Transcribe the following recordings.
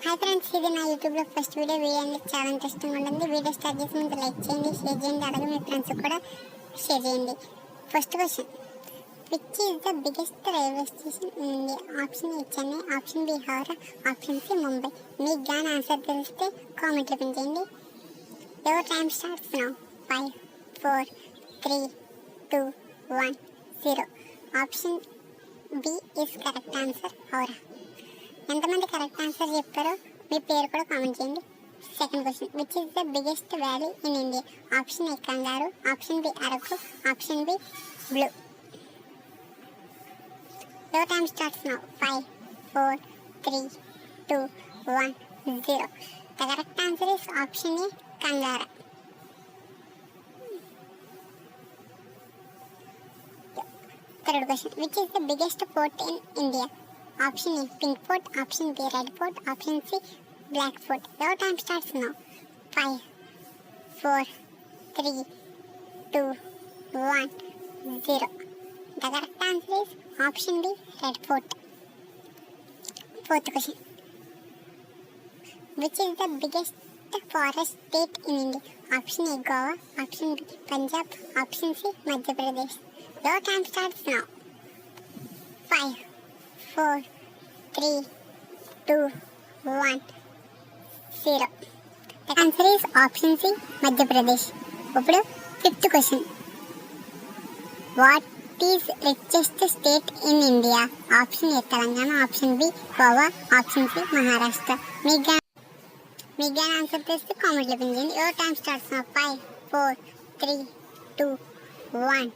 Hi friends, ఇది నా యూట్యూబ్లో ఫస్ట్ వీడియో అనేది చాలా ఇంట్రెస్టింగ్ ఉంటుంది. వీడియో స్టార్ట్ చేసి ముందు లైక్ చేయండి, షేర్ చేయండి, అలాగే మీ ఫ్రెండ్స్ కూడా షేర్ చేయండి. First question, which is the biggest railway station in India? Option A Chennai, option B Howrah, option C Mumbai. మీకు కానీ ఆన్సర్ తెలిస్తే కామెంట్లో పెంచేయండి. Your time starts now. 5 4 3 2 1 0. Option B is correct answer, Howrah. ఎంతమంది కరెక్ట్ ఆన్సర్ చెప్పారో మీ పేరు కూడా కామెంట్ చేయండి. Second question, which is the biggest valley in India? Option A కంగారు, option B Araku, option B blue. Your time starts now. 5 4 3 2 1 0. The correct answer is option A కంగారు. Third question, which is the biggest fort in India? Option A Pink Fort, option B Red Fort, option C Black Fort. Your time starts now. 5 4 3 2 1 0. The correct answer is option B Red Fort. Fourth question, which is the biggest forest state in India? Option A Goa, option B Punjab, option C Madhya Pradesh. Your time starts now. 5 4 3 2 1 0. The answer is option C, Madhya Pradesh. ఇప్పుడు fifth question, what is richest state in India? Option A Telangana, option B Goa, option C Maharashtra. మీకు answer తెలిస్తే కామెంట్లో పెంచండి. Your time starts now. 5 4 3 2 1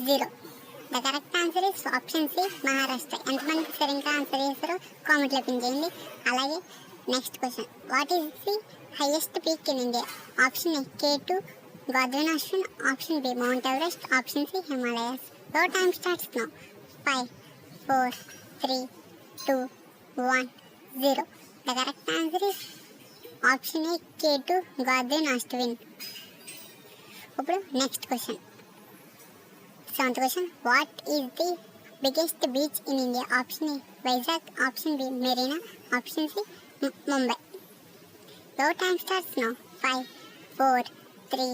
0. The correct answer is option C Maharashtra. ఎంతమంది సరిగ్గా answer చేస్తారో కామెంట్లో pin చేయండి. అలాగే next question, what is the highest peak in India? Option A K2 Godwin Austen, option B Mount Everest, option C Himalayas. Your time starts now. 5 4 3 2 1 0. The correct answer is option A K2 Godwin Austen. ఇప్పుడు next question, seventh question, what is the biggest beach in India? Option A Vizag, option B Marina, option C Mumbai. Your time starts now. 5 4 3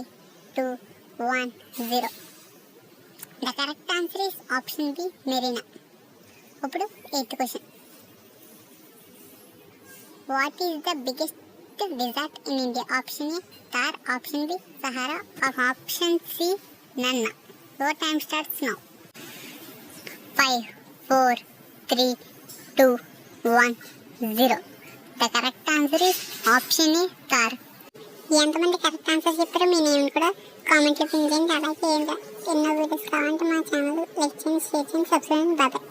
2 1 0. The correct answer is option B Marina. ఇప్పుడు eighth question, what is the biggest desert in India? Option A Thar, option B Sahara, option C నన్నా. Your time starts now. 5 4 3 2 1 0. The correct answer is option A Thar. ఎంతమంది correct answer చెప్పారో మీ name కూడా కామెంట్లో pin చేయండి. అలాగే ఎన్నో videos కావాలంటే మా ఛానల్ లైక్ చేయండి, షేర్ చేయండి, సబ్స్క్రైబ్ చేయండి. బాయ్.